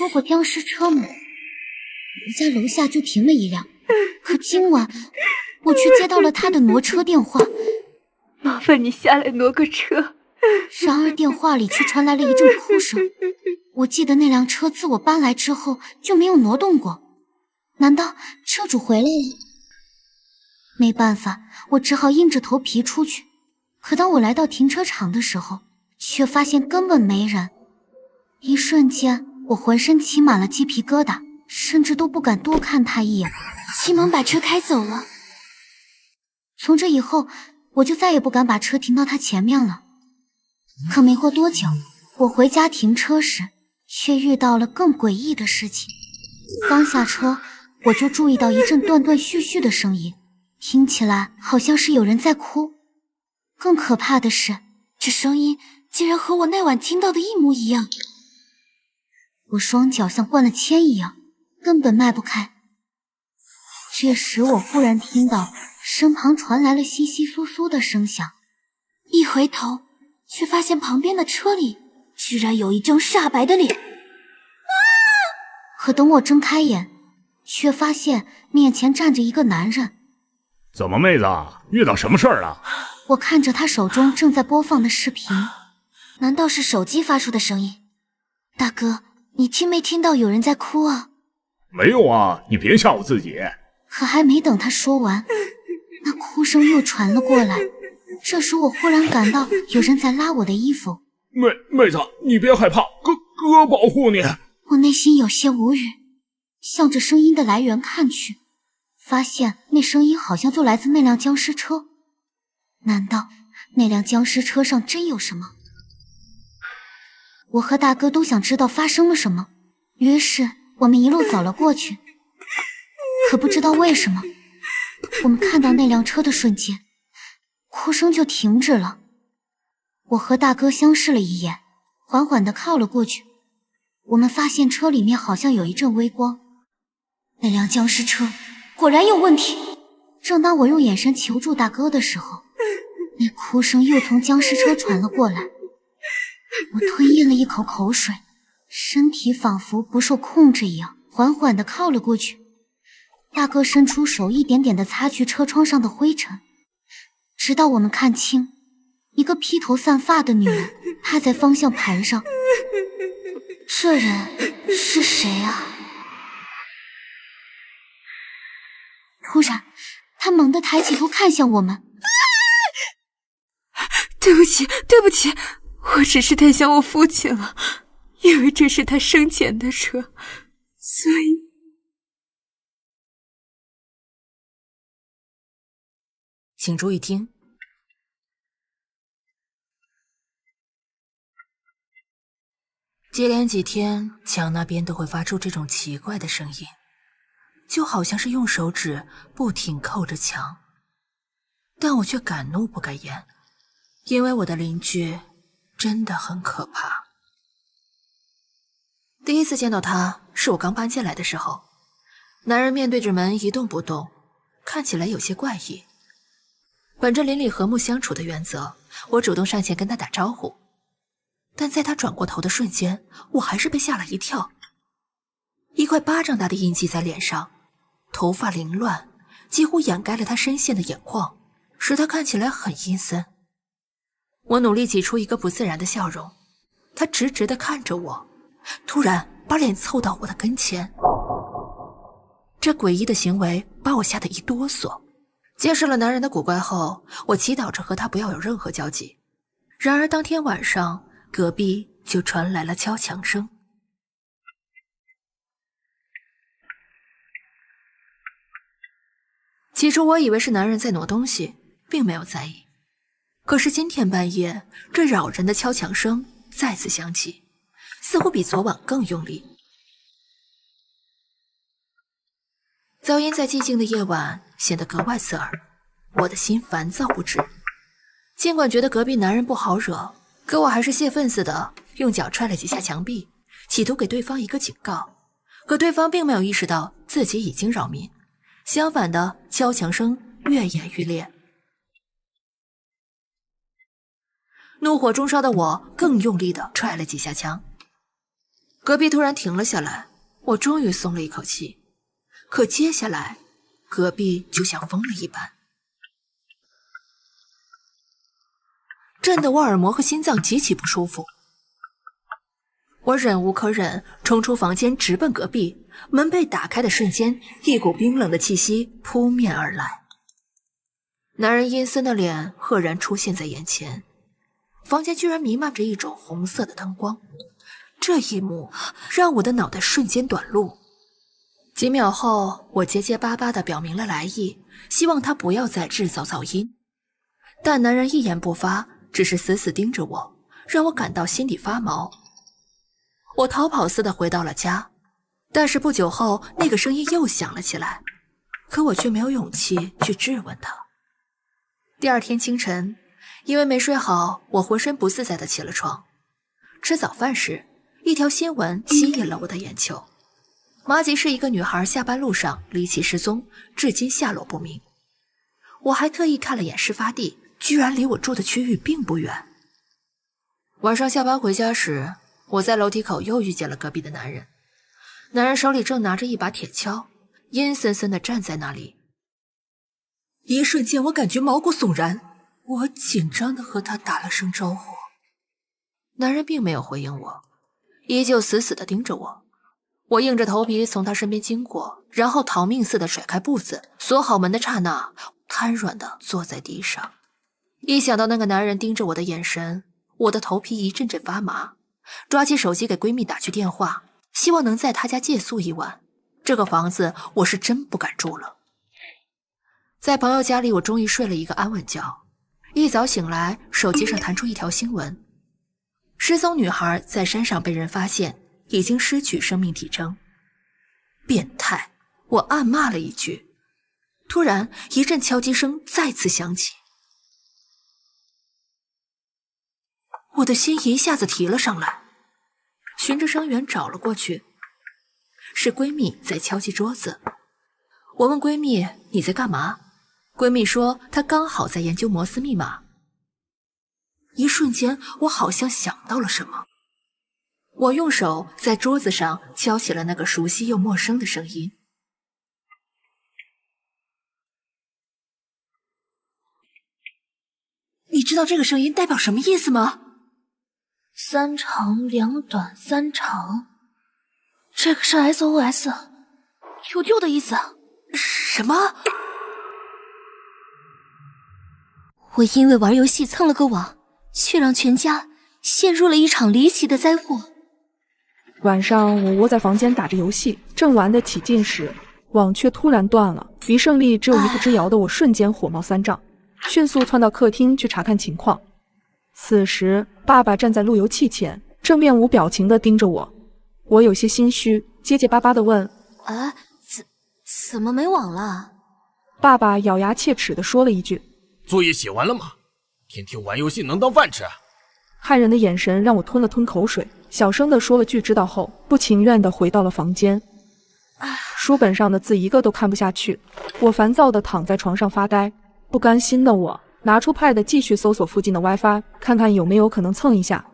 坐过僵尸车吗？我家楼下就停了一辆，可今晚我却接到了他的挪车电话。麻烦你下来挪个车。然而电话里却传来了一阵哭声。我记得那辆车自我搬来之后就没有挪动过，难道车主回来了？没办法，我只好硬着头皮出去。可当我来到停车场的时候，却发现根本没人。一瞬间，我浑身起满了鸡皮疙瘩，甚至都不敢多看他一眼，急忙把车开走了。从这以后，我就再也不敢把车停到他前面了。可没过多久，我回家停车时，却遇到了更诡异的事情。刚下车，我就注意到一阵断断续续的声音，听起来好像是有人在哭。更可怕的是，这声音竟然和我那晚听到的一模一样。我双脚像灌了铅一样，根本迈不开。这时我忽然听到身旁传来了窸窸窣窣的声响，一回头却发现旁边的车里居然有一张煞白的脸。可等我睁开眼，却发现面前站着一个男人。怎么妹子，遇到什么事儿了？我看着他手中正在播放的视频，难道是手机发出的声音？大哥，你听没听到有人在哭啊？没有啊，你别吓唬自己。可还没等他说完，那哭声又传了过来。这时我忽然感到有人在拉我的衣服。妹子，你别害怕，哥保护你。我内心有些无语，向着声音的来源看去，发现那声音好像就来自那辆僵尸车。难道那辆僵尸车上真有什么？我和大哥都想知道发生了什么，于是我们一路走了过去。可不知道为什么，我们看到那辆车的瞬间，哭声就停止了。我和大哥相视了一眼，缓缓地靠了过去。我们发现车里面好像有一阵微光，那辆僵尸车果然有问题。正当我用眼神求助大哥的时候，那哭声又从僵尸车传了过来。我吞咽了一口口水，身体仿佛不受控制一样，缓缓地靠了过去。大哥伸出手一点点地擦去车窗上的灰尘，直到我们看清一个披头散发的女人趴在方向盘上。这人是谁啊？突然，他猛地抬起头看向我们。对不起，我只是太想我父亲了，因为这是他生前的车，所以……请注意听。接连几天，墙那边都会发出这种奇怪的声音，就好像是用手指不停扣着墙。但我却敢怒不敢言，因为我的邻居真的很可怕。第一次见到他是我刚搬进来的时候，男人面对着门一动不动，看起来有些怪异。本着邻里和睦相处的原则，我主动上前跟他打招呼，但在他转过头的瞬间，我还是被吓了一跳。一块巴掌大的印记在脸上，头发凌乱，几乎掩盖了他深陷的眼眶，使他看起来很阴森。我努力挤出一个不自然的笑容，他直直地看着我，突然把脸凑到我的跟前。这诡异的行为把我吓得一哆嗦。见识了男人的古怪后，我祈祷着和他不要有任何交集。然而当天晚上，隔壁就传来了敲墙声。起初我以为是男人在挪东西，并没有在意。可是今天半夜，这扰人的敲墙声再次响起，似乎比昨晚更用力。噪音在寂静的夜晚显得格外刺耳，我的心烦躁不止。尽管觉得隔壁男人不好惹，可我还是泄愤似的用脚踹了几下墙壁，企图给对方一个警告。可对方并没有意识到自己已经扰民，相反的，敲墙声越演愈烈。怒火中烧的我更用力地踹了几下墙。隔壁突然停了下来，我终于松了一口气。可接下来，隔壁就像疯了一般，震得我耳膜和心脏极其不舒服。我忍无可忍，冲出房间直奔隔壁。门被打开的瞬间，一股冰冷的气息扑面而来。男人阴森的脸赫然出现在眼前，房间居然弥漫着一种红色的灯光。这一幕让我的脑袋瞬间短路。几秒后，我结结巴巴地表明了来意，希望他不要再制造噪音。但男人一言不发，只是死死盯着我，让我感到心里发毛。我逃跑似的回到了家，但是不久后，那个声音又响了起来，可我却没有勇气去质问他。第二天清晨，因为没睡好，我浑身不自在地起了床。吃早饭时，一条新闻吸引了我的眼球。麻吉是一个女孩下班路上离奇失踪，至今下落不明。我还特意看了眼事发地，居然离我住的区域并不远。晚上下班回家时，我在楼梯口又遇见了隔壁的男人。男人手里正拿着一把铁锹，阴森森地站在那里。一瞬间，我感觉毛骨悚然。我紧张地和他打了声招呼。男人并没有回应我，依旧死死地盯着我。我硬着头皮从他身边经过，然后逃命似的甩开步子，锁好门的刹那，瘫软地坐在地上。一想到那个男人盯着我的眼神，我的头皮一阵阵发麻。抓起手机给闺蜜打去电话，希望能在她家借宿一晚。这个房子我是真不敢住了。在朋友家里，我终于睡了一个安稳觉。一早醒来，手机上弹出一条新闻：失踪女孩在山上被人发现，已经失去生命体征。变态！我暗骂了一句。突然，一阵敲击声再次响起，我的心一下子提了上来。循着声源找了过去，是闺蜜在敲击桌子。我问闺蜜：“你在干嘛？”闺蜜说她刚好在研究摩斯密码。一瞬间，我好像想到了什么。我用手在桌子上敲起了那个熟悉又陌生的声音。你知道这个声音代表什么意思吗？3长2短3长，这个是 SOS 求救的意思。什么？我因为玩游戏蹭了个网，却让全家陷入了一场离奇的灾祸。晚上我窝在房间打着游戏，正玩得起劲时，网却突然断了。离胜利只有一步之遥的我瞬间火冒三丈，迅速窜到客厅去查看情况。此时爸爸站在路由器前，正面无表情地盯着我。我有些心虚，结结巴巴地问：“怎么没网了？”爸爸咬牙切齿地说了一句：“作业写完了吗？天天玩游戏能当饭吃？”骇人的眼神让我吞了吞口水，小声地说了句知道后，不情愿地回到了房间。书本上的字一个都看不下去，我烦躁地躺在床上发呆。不甘心的我拿出 Pad 继续搜索附近的 WiFi， 看看有没有可能蹭一下。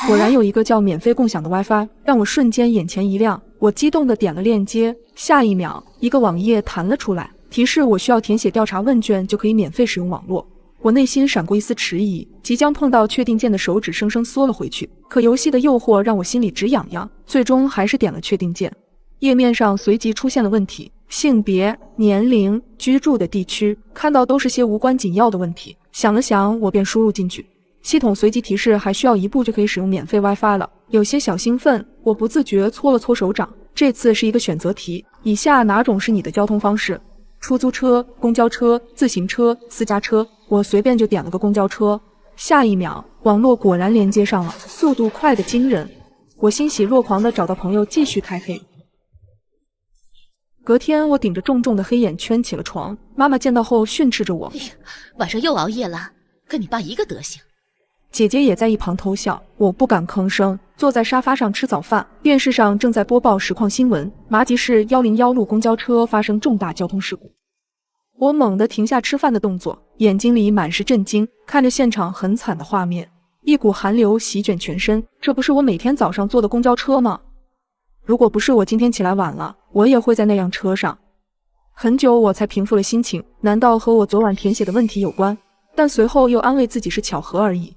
果然有一个叫免费共享的 WiFi， 让我瞬间眼前一亮。我激动地点了链接，下一秒一个网页弹了出来，提示我需要填写调查问卷就可以免费使用网络。我内心闪过一丝迟疑，即将碰到确定键的手指生生缩了回去。可游戏的诱惑让我心里直痒痒，最终还是点了确定键。页面上随即出现了问题：性别、年龄、居住的地区，看到都是些无关紧要的问题。想了想，我便输入进去。系统随即提示还需要1步就可以使用免费 WiFi 了，有些小兴奋，我不自觉搓了搓手掌。这次是一个选择题，以下哪种是你的交通方式？出租车、公交车、自行车、私家车。我随便就点了个公交车。下一秒，网络果然连接上了，速度快得惊人。我欣喜若狂地找到朋友继续开黑。隔天，我顶着重重的黑眼圈起了床，妈妈见到后训斥着我：“哎呀，晚上又熬夜了，跟你爸一个德行。”姐姐也在一旁偷笑，我不敢吭声，坐在沙发上吃早饭。电视上正在播报实况新闻：麻吉市101路公交车发生重大交通事故。我猛地停下吃饭的动作，眼睛里满是震惊，看着现场很惨的画面。一股寒流席卷全身，这不是我每天早上坐的公交车吗？如果不是我今天起来晚了，我也会在那辆车上。很久我才平复了心情，难道和我昨晚填写的问题有关？但随后又安慰自己是巧合而已。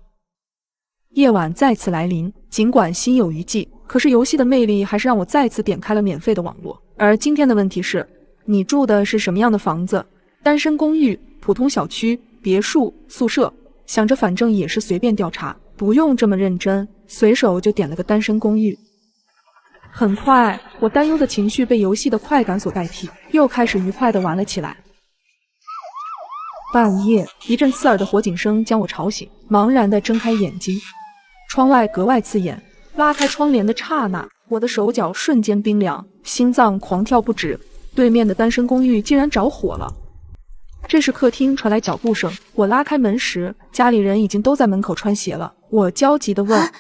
夜晚再次来临，尽管心有余悸，可是游戏的魅力还是让我再次点开了免费的网络。而今天的问题是，你住的是什么样的房子？单身公寓、普通小区、别墅、宿舍？想着反正也是随便调查，不用这么认真，随手就点了个单身公寓。很快，我担忧的情绪被游戏的快感所代替，又开始愉快地玩了起来。半夜，一阵刺耳的火警声将我吵醒，茫然地睁开眼睛。窗外格外刺眼，拉开窗帘的刹那，我的手脚瞬间冰凉，心脏狂跳不止。对面的单身公寓竟然着火了。这时客厅传来脚步声，我拉开门时，家里人已经都在门口穿鞋了。我焦急地问：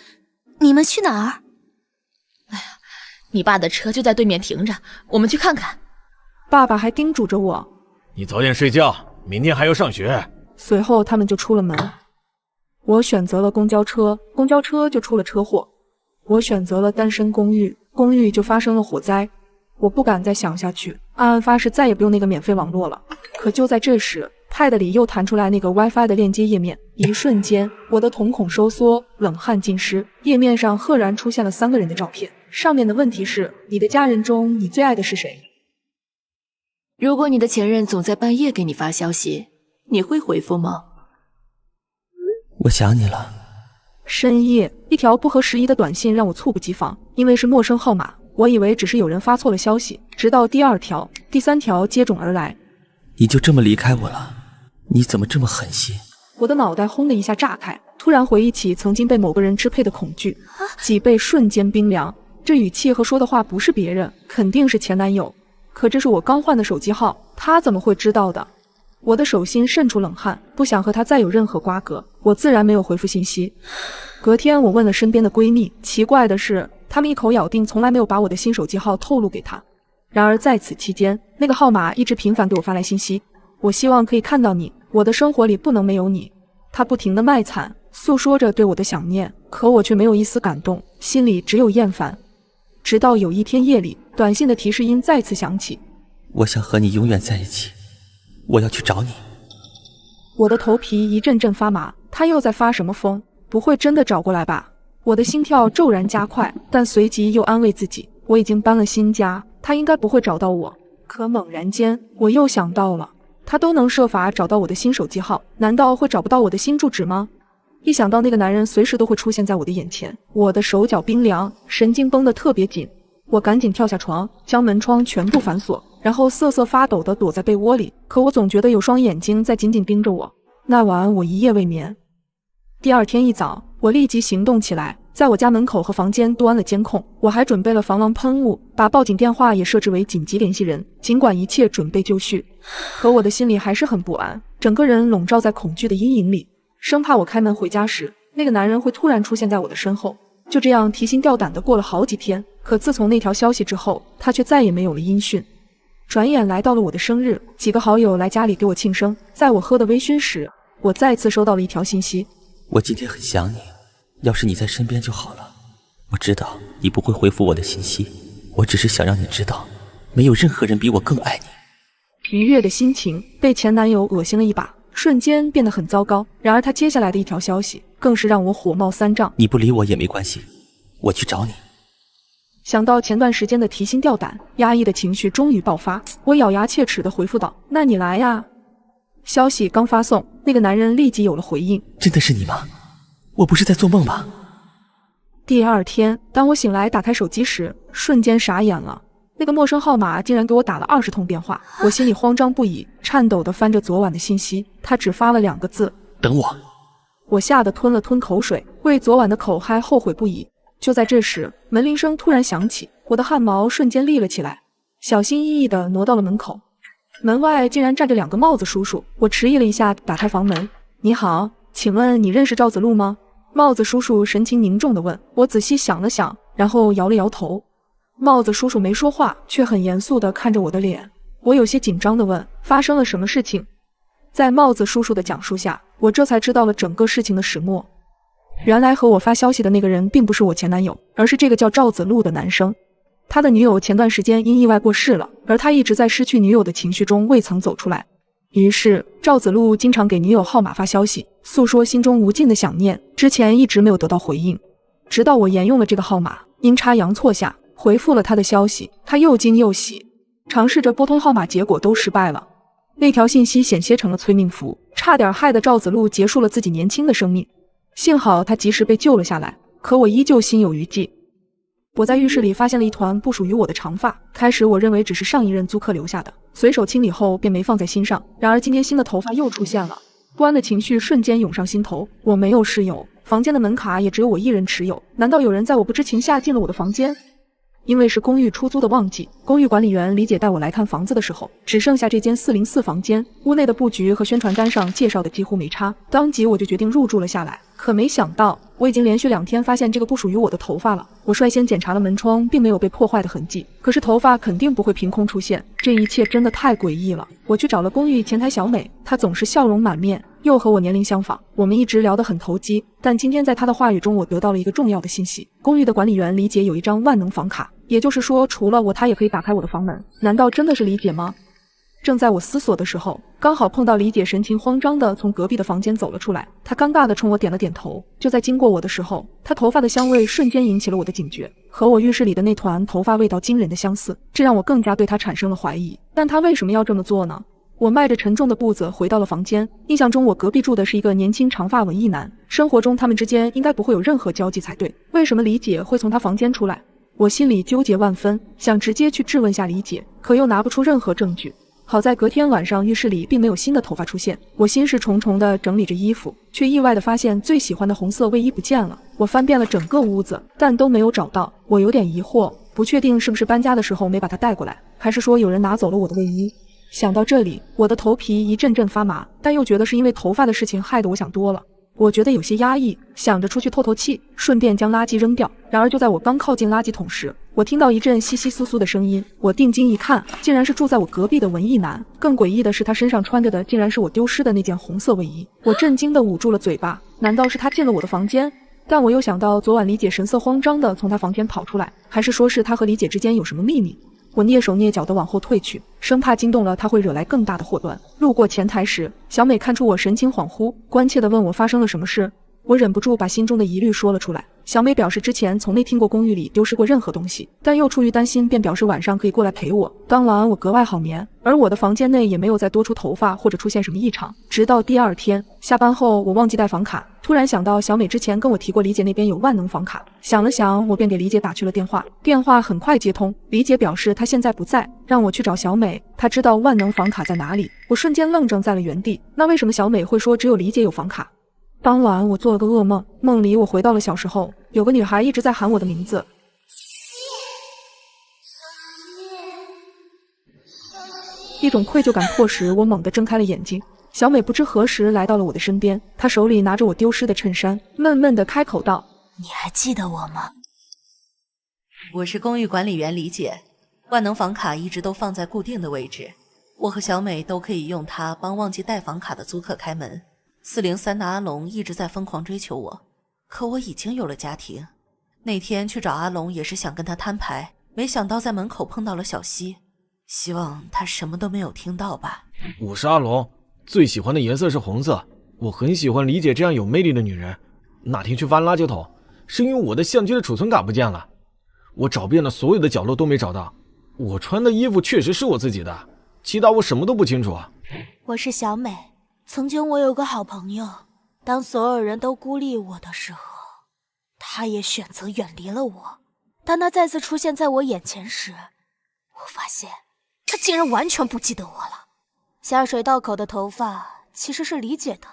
你们去哪儿？你爸的车就在对面停着，我们去看看。爸爸还叮嘱着我：你早点睡觉，明天还要上学。随后他们就出了门。我选择了公交车，公交车就出了车祸。我选择了单身公寓，公寓就发生了火灾。我不敢再想下去，暗暗发誓再也不用那个免费网络了。可就在这时，Pad 里又弹出来那个 WiFi 的链接页面，一瞬间，我的瞳孔收缩，冷汗浸湿。页面上赫然出现了3个人的照片，上面的问题是：你的家人中，你最爱的是谁？如果你的前任总在半夜给你发消息，你会回复吗？我想你了。深夜，一条不合时宜的短信让我猝不及防，因为是陌生号码，我以为只是有人发错了消息，直到第2条、第3条接踵而来。你就这么离开我了？你怎么这么狠心？我的脑袋轰的一下炸开，突然回忆起曾经被某个人支配的恐惧，脊背瞬间冰凉。这语气和说的话不是别人，肯定是前男友。可这是我刚换的手机号，他怎么会知道的？我的手心渗出冷汗，不想和他再有任何瓜葛，我自然没有回复信息。隔天我问了身边的闺蜜，奇怪的是，她们一口咬定从来没有把我的新手机号透露给她。然而在此期间，那个号码一直频繁给我发来信息，我希望可以看到你，我的生活里不能没有你。她不停地卖惨，诉说着对我的想念，可我却没有一丝感动，心里只有厌烦。直到有一天夜里，短信的提示音再次响起，我想和你永远在一起，我要去找你。我的头皮一阵阵发麻，他又在发什么疯？不会真的找过来吧？我的心跳骤然加快，但随即又安慰自己，我已经搬了新家，他应该不会找到我。可猛然间，我又想到了，他都能设法找到我的新手机号，难道会找不到我的新住址吗？一想到那个男人随时都会出现在我的眼前，我的手脚冰凉，神经绷得特别紧。我赶紧跳下床，将门窗全部反锁，然后瑟瑟发抖地躲在被窝里。可我总觉得有双眼睛在紧紧盯着我。那晚我一夜未眠。第2天一早，我立即行动起来，在我家门口和房间都安了监控，我还准备了防狼喷雾，把报警电话也设置为紧急联系人。尽管一切准备就绪，可我的心里还是很不安，整个人笼罩在恐惧的阴影里，生怕我开门回家时，那个男人会突然出现在我的身后。就这样提心吊胆地过了好几天，可自从那条消息之后，他却再也没有了音讯。转眼来到了我的生日，几个好友来家里给我庆生。在我喝的微醺时，我再次收到了一条信息：我今天很想你，要是你在身边就好了。我知道你不会回复我的信息，我只是想让你知道，没有任何人比我更爱你。愉悦的心情被前男友恶心了一把，瞬间变得很糟糕。然而他接下来的一条消息更是让我火冒三丈：你不理我也没关系，我去找你。想到前段时间的提心吊胆，压抑的情绪终于爆发，我咬牙切齿地回复道：那你来呀。消息刚发送，那个男人立即有了回应：真的是你吗？我不是在做梦吧？第2天，当我醒来打开手机时，瞬间傻眼了。那个陌生号码竟然给我打了20通电话，我心里慌张不已，颤抖地翻着昨晚的信息，他只发了2个字：等我。我吓得吞了吞口水，为昨晚的口嗨后悔不已。就在这时，门铃声突然响起，我的汗毛瞬间立了起来，小心翼翼地挪到了门口。门外竟然站着2个帽子叔叔，我迟疑了一下，打开房门：你好，请问你认识赵子路吗？帽子叔叔神情凝重地问。我仔细想了想，然后摇了摇头。帽子叔叔没说话，却很严肃地看着我的脸。我有些紧张地问：发生了什么事情？在帽子叔叔的讲述下，我这才知道了整个事情的始末。原来和我发消息的那个人并不是我前男友，而是这个叫赵子路的男生。他的女友前段时间因意外过世了，而他一直在失去女友的情绪中未曾走出来。于是赵子路经常给女友号码发消息，诉说心中无尽的想念，之前一直没有得到回应。直到我沿用了这个号码，阴差阳错下回复了他的消息，他又惊又喜，尝试着拨通号码，结果都失败了。那条信息险些成了催命符，差点害得赵子路结束了自己年轻的生命。幸好他及时被救了下来，可我依旧心有余悸。我在浴室里发现了一团不属于我的长发，开始我认为只是上一任租客留下的，随手清理后便没放在心上。然而今天新的头发又出现了，不安的情绪瞬间涌上心头。我没有室友，房间的门卡也只有我一人持有，难道有人在我不知情下进了我的房间？因为是公寓出租的旺季，公寓管理员李姐带我来看房子的时候，只剩下这间404房间，屋内的布局和宣传单上介绍的几乎没差，当即我就决定入住了下来。可没想到，我已经连续2天发现这个不属于我的头发了。我率先检查了门窗，并没有被破坏的痕迹，可是头发肯定不会凭空出现，这一切真的太诡异了。我去找了公寓前台小美，她总是笑容满面，又和我年龄相仿，我们一直聊得很投机。但今天在她的话语中，我得到了一个重要的信息：公寓的管理员李姐有一张万能房卡，也就是说，除了我，她也可以打开我的房门。难道真的是李姐吗？正在我思索的时候，刚好碰到李姐神情慌张地从隔壁的房间走了出来，她尴尬地冲我点了点头。就在经过我的时候，她头发的香味瞬间引起了我的警觉，和我浴室里的那团头发味道惊人的相似，这让我更加对她产生了怀疑。但她为什么要这么做呢？我迈着沉重的步子回到了房间，印象中我隔壁住的是一个年轻长发文艺男，生活中他们之间应该不会有任何交集才对，为什么李姐会从他房间出来？我心里纠结万分，想直接去质问下李姐，可又拿不出任何证据。好在隔天晚上浴室里并没有新的头发出现，我心事重重地整理着衣服，却意外地发现最喜欢的红色卫衣不见了。我翻遍了整个屋子，但都没有找到。我有点疑惑，不确定是不是搬家的时候没把它带过来，还是说有人拿走了我的卫衣。想到这里，我的头皮一阵阵发麻，但又觉得是因为头发的事情害得我想多了。我觉得有些压抑，想着出去透透气，顺便将垃圾扔掉。然而就在我刚靠近垃圾桶时，我听到一阵窸窸窣窣的声音。我定睛一看，竟然是住在我隔壁的文艺男。更诡异的是，他身上穿着的竟然是我丢失的那件红色卫衣。我震惊地捂住了嘴巴，难道是他进了我的房间？但我又想到昨晚李姐神色慌张地从他房间跑出来，还是说是他和李姐之间有什么秘密？我蹑手蹑脚地往后退去，生怕惊动了他会惹来更大的祸端。路过前台时，小美看出我神情恍惚，关切地问我发生了什么事。我忍不住把心中的疑虑说了出来。小美表示之前从没听过公寓里丢失过任何东西，但又出于担心，便表示晚上可以过来陪我。当晚我格外好眠，而我的房间内也没有再多出头发或者出现什么异常。直到第2天下班后，我忘记带房卡，突然想到小美之前跟我提过李姐那边有万能房卡，想了想，我便给李姐打去了电话。电话很快接通，李姐表示她现在不在，让我去找小美，她知道万能房卡在哪里。我瞬间愣怔在了原地，那为什么小美会说只有李姐有房卡？当晚我做了个噩梦，梦里我回到了小时候，有个女孩一直在喊我的名字。一种愧疚感迫使我猛地睁开了眼睛。小美不知何时来到了我的身边，她手里拿着我丢失的衬衫，闷闷地开口道：“你还记得我吗？”我是公寓管理员李姐，万能房卡一直都放在固定的位置，我和小美都可以用它帮忘记带房卡的租客开门。403的阿龙一直在疯狂追求我，可我已经有了家庭。那天去找阿龙也是想跟他摊牌，没想到在门口碰到了小西，希望他什么都没有听到吧。我是阿龙，最喜欢的颜色是红色，我很喜欢李姐这样有魅力的女人。那天去翻垃圾桶，是因为我的相机的储存卡不见了，我找遍了所有的角落都没找到。我穿的衣服确实是我自己的，其他我什么都不清楚。我是小美，曾经我有个好朋友，当所有人都孤立我的时候，他也选择远离了我。当他再次出现在我眼前时，我发现他竟然完全不记得我了。下水道口的头发其实是李姐的，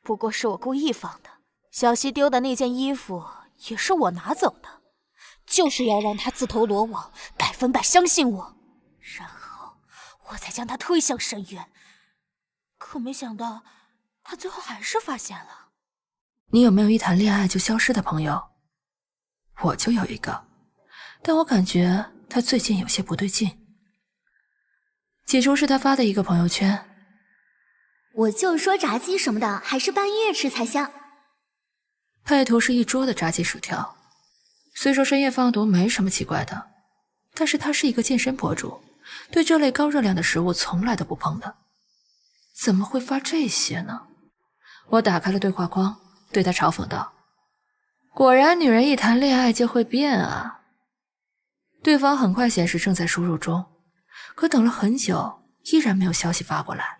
不过是我故意放的。小西丢的那件衣服也是我拿走的，就是要让他自投罗网，100%相信我，然后我再将他推向深渊。可没想到他最后还是发现了。你有没有一谈恋爱就消失的朋友？我就有一个，但我感觉他最近有些不对劲。起初是他发的一个朋友圈，我就说炸鸡什么的还是半夜吃才香。配图是一桌的炸鸡薯条。虽说深夜放毒没什么奇怪的，但是他是一个健身博主，对这类高热量的食物从来都不碰的，怎么会发这些呢？我打开了对话框，对他嘲讽道：果然女人一谈恋爱就会变啊。对方很快显示正在输入中，可等了很久依然没有消息发过来。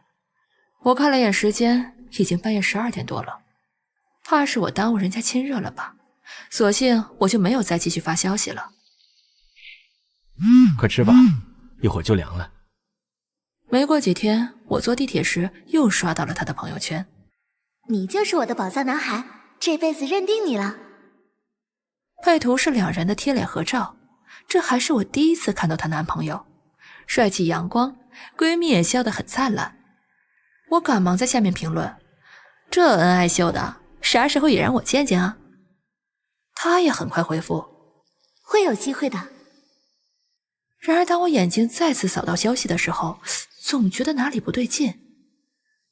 我看了眼时间，已经半夜12点多了，怕是我耽误人家亲热了吧，索性我就没有再继续发消息了。快吃吧，一会儿就凉了。没过几天，我坐地铁时又刷到了他的朋友圈。你就是我的宝藏男孩，这辈子认定你了。配图是两人的贴脸合照，这还是我第一次看到她男朋友，帅气阳光，闺蜜也笑得很灿烂。我赶忙在下面评论：这恩爱秀的，啥时候也让我见见啊？她也很快回复：会有机会的。然而当我眼睛再次扫到消息的时候，总觉得哪里不对劲。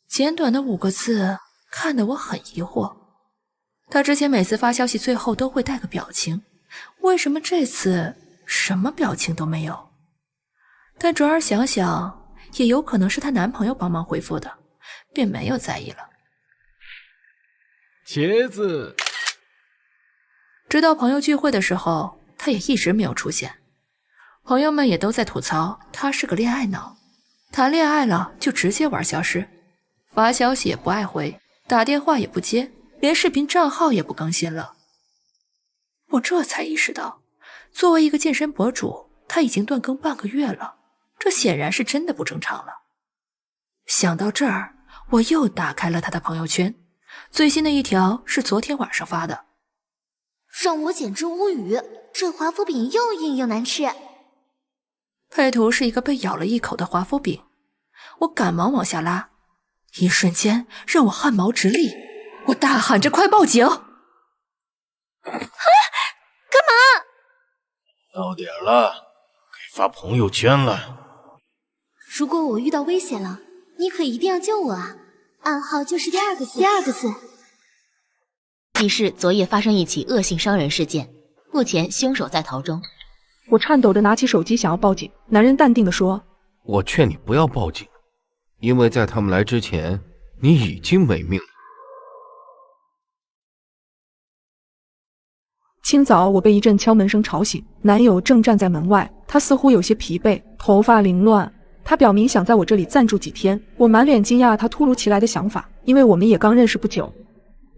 简短的5个字看得我很疑惑。他之前每次发消息最后都会带个表情，为什么这次什么表情都没有？但转而想想，也有可能是她男朋友帮忙回复的，便没有在意了。茄子。直到朋友聚会的时候，他也一直没有出现。朋友们也都在吐槽他是个恋爱脑，谈恋爱了就直接玩消失，发消息也不爱回，打电话也不接，连视频账号也不更新了。我这才意识到，作为一个健身博主，他已经断更半个月了，这显然是真的不正常了。想到这儿，我又打开了他的朋友圈，最新的一条是昨天晚上发的。让我简直无语，这华夫饼又硬又难吃。配图是一个被咬了一口的华夫饼，我赶忙往下拉，一瞬间让我汗毛直立，我大喊着快报警！干嘛？到点了，该发朋友圈了。如果我遇到危险了，你可一定要救我啊！暗号就是第二个字。记市昨夜发生一起恶性伤人事件，目前凶手在逃中。我颤抖着拿起手机想要报警，男人淡定地说：我劝你不要报警，因为在他们来之前，你已经没命了。清早我被一阵敲门声吵醒，男友正站在门外，他似乎有些疲惫，头发凌乱。他表明想在我这里暂住几天，我满脸惊讶他突如其来的想法，因为我们也刚认识不久。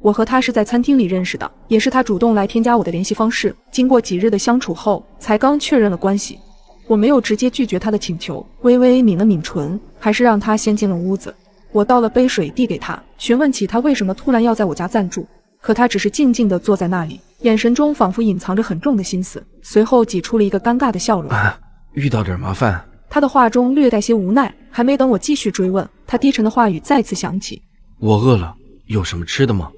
我和他是在餐厅里认识的，也是他主动来添加我的联系方式，经过几日的相处后，才刚确认了关系。我没有直接拒绝他的请求，微微抿了抿唇，还是让他先进了屋子。我倒了杯水递给他，询问起他为什么突然要在我家暂住，可他只是静静地坐在那里，眼神中仿佛隐藏着很重的心思，随后挤出了一个尴尬的笑容。遇到点麻烦。他的话中略带些无奈，还没等我继续追问，他低沉的话语再次响起：我饿了，有什么吃的吗？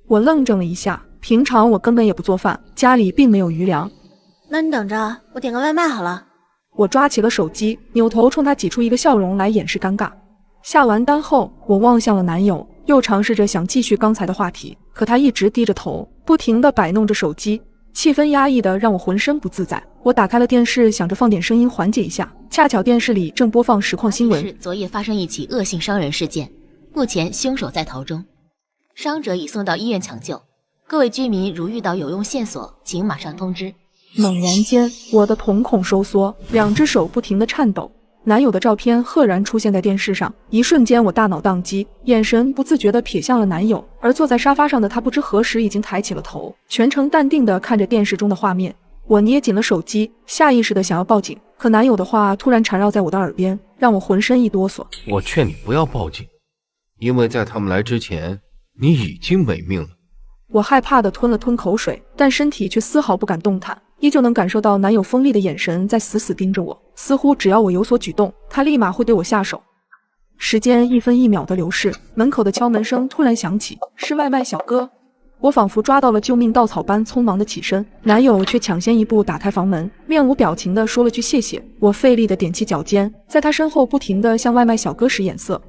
我愣怔了一下，平常我根本也不做饭，家里并没有余粮。那你等着，我点个外卖好了。我抓起了手机，扭头冲他挤出一个笑容来掩饰尴尬。下完单后，我望向了男友，又尝试着想继续刚才的话题，可他一直低着头，不停地摆弄着手机，气氛压抑的让我浑身不自在。我打开了电视，想着放点声音缓解一下，恰巧电视里正播放实况新闻。是昨夜发生一起恶性伤人事件，目前凶手在逃中，伤者已送到医院抢救。各位居民如遇到有用线索，请马上通知。猛然间，我的瞳孔收缩，两只手不停地颤抖。男友的照片赫然出现在电视上，一瞬间我大脑宕机，眼神不自觉地瞥向了男友，而坐在沙发上的他不知何时已经抬起了头，全程淡定地看着电视中的画面。我捏紧了手机，下意识地想要报警，可男友的话突然缠绕在我的耳边，让我浑身一哆嗦。我劝你不要报警，因为在他们来之前，你已经没命了。我害怕地吞了吞口水，但身体却丝毫不敢动弹，依旧能感受到男友锋利的眼神在死死盯着我，似乎只要我有所举动，他立马会对我下手。时间一分一秒的流逝，门口的敲门声突然响起，是外卖小哥。我仿佛抓到了救命稻草般匆忙的起身，男友却抢先一步打开房门，面无表情地说了句谢谢。我费力地踮起脚尖，在他身后不停地向外卖小哥使眼色。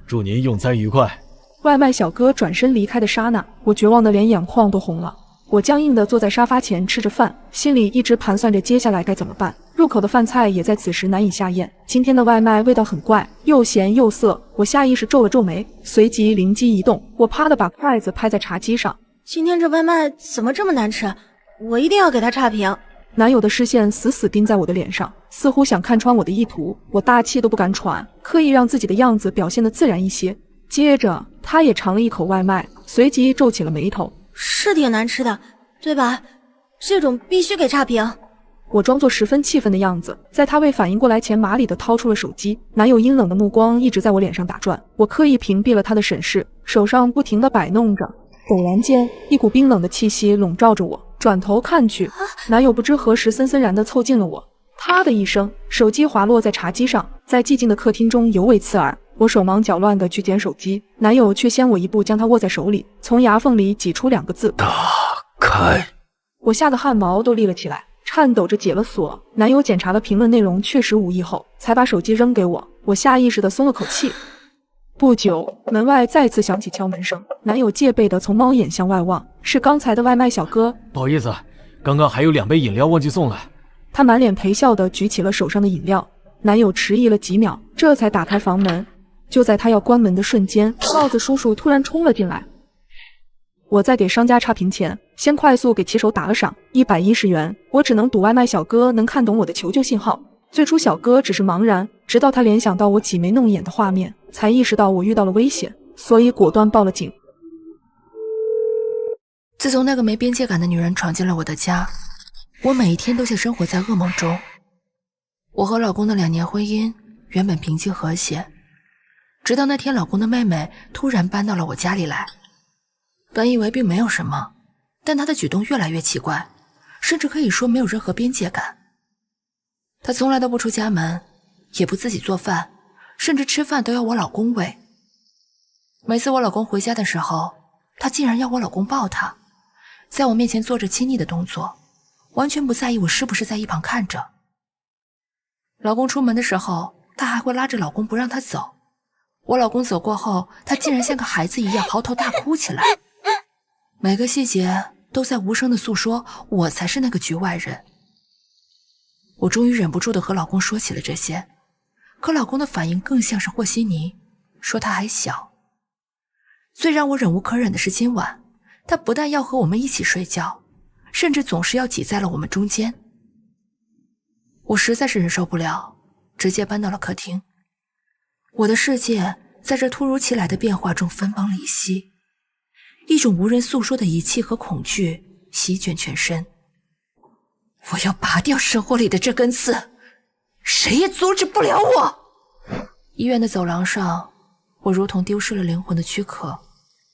祝您用餐愉快。外卖小哥转身离开的刹那，我绝望的连眼眶都红了。我僵硬地坐在沙发前吃着饭，心里一直盘算着接下来该怎么办。入口的饭菜也在此时难以下咽。今天的外卖味道很怪，又咸又涩。我下意识皱了皱眉，随即灵机一动，我啪的把筷子拍在茶几上。今天这外卖怎么这么难吃？我一定要给他差评。男友的视线死死盯在我的脸上，似乎想看穿我的意图。我大气都不敢喘，刻意让自己的样子表现得自然一些。接着他也尝了一口外卖，随即皱起了眉头。是挺难吃的，对吧？这种必须给差评。我装作十分气愤的样子，在他未反应过来前麻利地掏出了手机。男友阴冷的目光一直在我脸上打转，我刻意屏蔽了他的审视，手上不停地摆弄着。陡然间，一股冰冷的气息笼罩着我，转头看去，男友不知何时森森然地凑近了我。啪的一声，手机滑落在茶几上，在寂静的客厅中尤为刺耳。我手忙脚乱地去捡手机，男友却先我一步将它握在手里，从牙缝里挤出2个字：打开。我吓得汗毛都立了起来，颤抖着解了锁。男友检查了评论内容确实无异后，才把手机扔给我。我下意识地松了口气。不久，门外再次响起敲门声，男友戒备地从猫眼向外望，是刚才的外卖小哥。不好意思，刚刚还有2杯饮料忘记送了。他满脸陪笑地举起了手上的饮料。男友迟疑了几秒，这才打开房门。就在他要关门的瞬间，帽子叔叔突然冲了进来。我在给商家差评前，先快速给骑手打了赏110元。我只能赌外卖小哥能看懂我的求救信号。最初小哥只是茫然，直到他联想到我挤眉弄眼的画面，才意识到我遇到了危险，所以果断报了警。自从那个没边界感的女人闯进了我的家，我每一天都像生活在噩梦中。我和老公的2年婚姻原本平静和谐，直到那天老公的妹妹突然搬到了我家里来。本以为并没有什么，但她的举动越来越奇怪，甚至可以说没有任何边界感。她从来都不出家门，也不自己做饭，甚至吃饭都要我老公喂。每次我老公回家的时候，她竟然要我老公抱她，在我面前做着亲昵的动作，完全不在意我是不是在一旁看着。老公出门的时候，她还会拉着老公不让他走。我老公走过后，她竟然像个孩子一样嚎啕大哭起来。每个细节都在无声地诉说我才是那个局外人。我终于忍不住地和老公说起了这些，可老公的反应更像是和稀泥，说他还小。最让我忍无可忍的是今晚，他不但要和我们一起睡觉，甚至总是要挤在了我们中间。我实在是忍受不了，直接搬到了客厅。我的世界在这突如其来的变化中分崩离析，一种无人诉说的遗弃和恐惧席卷全身。我要拔掉生活里的这根刺，谁也阻止不了我。医院的走廊上，我如同丢失了灵魂的躯壳，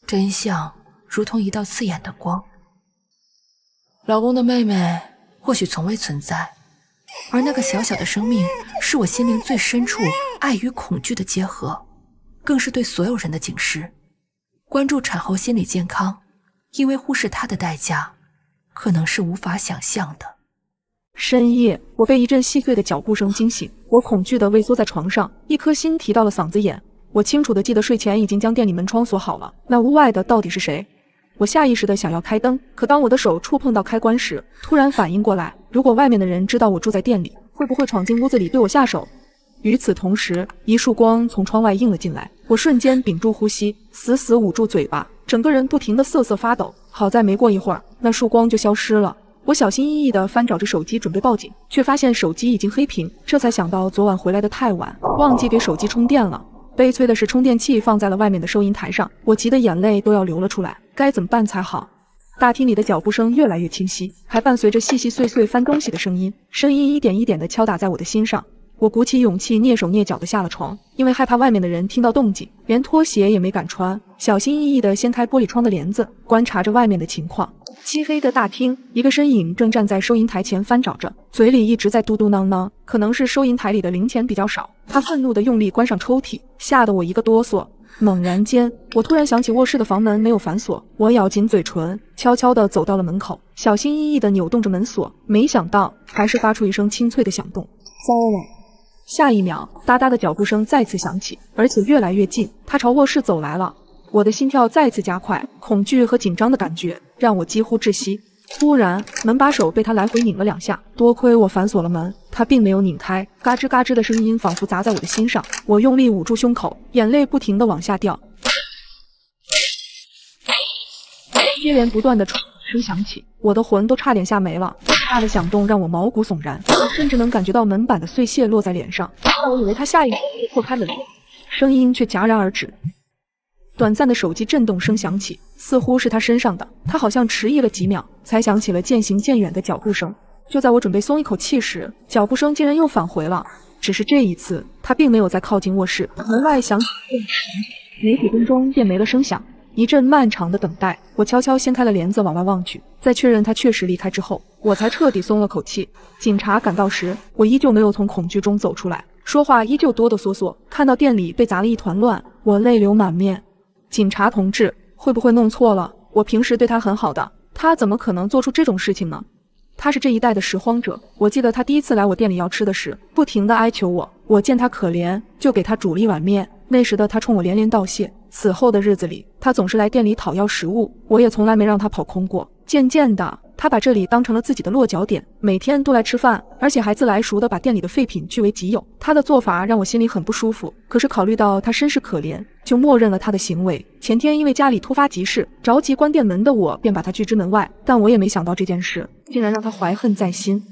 真相如同一道刺眼的光。老公的妹妹或许从未存在，而那个小小的生命是我心灵最深处爱与恐惧的结合，更是对所有人的警示。关注产后心理健康，因为忽视它的代价可能是无法想象的。深夜，我被一阵细碎的脚步声惊醒，我恐惧地畏缩在床上，一颗心提到了嗓子眼。我清楚地记得睡前已经将店里门窗锁好了，那屋外的到底是谁？我下意识地想要开灯，可当我的手触碰到开关时，突然反应过来，如果外面的人知道我住在店里，会不会闯进屋子里对我下手？与此同时，一束光从窗外映了进来，我瞬间屏住呼吸，死死捂住嘴巴，整个人不停地瑟瑟发抖。好在没过一会儿，那束光就消失了。我小心翼翼地翻找着手机准备报警，却发现手机已经黑屏，这才想到昨晚回来的太晚，忘记给手机充电了。悲催的是，充电器放在了外面的收银台上，我急得眼泪都要流了出来，该怎么办才好？大厅里的脚步声越来越清晰，还伴随着细细碎碎翻东西的声音，声音一点一点地敲打在我的心上。我鼓起勇气，蹑手蹑脚地下了床，因为害怕外面的人听到动静，连拖鞋也没敢穿，小心翼翼地掀开玻璃窗的帘子，观察着外面的情况。漆黑的大厅，一个身影正站在收银台前翻找着，嘴里一直在嘟嘟囔囔，可能是收银台里的零钱比较少。他愤怒地用力关上抽屉，吓得我一个哆嗦。猛然间，我突然想起卧室的房门没有反锁，我咬紧嘴唇，悄悄地走到了门口，小心翼翼地扭动着门锁，没想到还是发出一声清脆的响动。糟了！下一秒，哒哒的脚步声再次响起，而且越来越近，他朝卧室走来了。我的心跳再次加快，恐惧和紧张的感觉让我几乎窒息。突然，门把手被他来回拧了2下，多亏我反锁了门，他并没有拧开。嘎吱嘎吱的声音仿佛砸在我的心上，我用力捂住胸口，眼泪不停地往下掉。接连不断的声响起，我的魂都差点吓没了。大的响动让我毛骨悚然，甚至能感觉到门板的碎屑落在脸上。我以为他下一秒会破开门，声音却戛然而止。短暂的手机震动声响起，似乎是他身上的。他好像迟疑了几秒，才响起了渐行渐远的脚步声。就在我准备松一口气时，脚步声竟然又返回了。只是这一次，他并没有再靠近卧室。门外响起没几分钟便没了声响。一阵漫长的等待，我悄悄掀开了帘子往外望去，在确认他确实离开之后，我才彻底松了口气。警察赶到时，我依旧没有从恐惧中走出来，说话依旧哆哆嗦嗦。看到店里被砸了一团乱，我泪流满面。警察同志，会不会弄错了？我平时对他很好的，他怎么可能做出这种事情呢？他是这一代的拾荒者，我记得他第一次来我店里要吃的时，不停地哀求我，我见他可怜，就给他煮了一碗面。那时的他冲我连连道谢。此后的日子里，他总是来店里讨要食物，我也从来没让他跑空过。渐渐的，他把这里当成了自己的落脚点，每天都来吃饭，而且还自来熟的把店里的废品据为己有。他的做法让我心里很不舒服，可是考虑到他身世可怜，就默认了他的行为。前天因为家里突发急事，着急关店门的我便把他拒之门外，但我也没想到这件事竟然让他怀恨在心。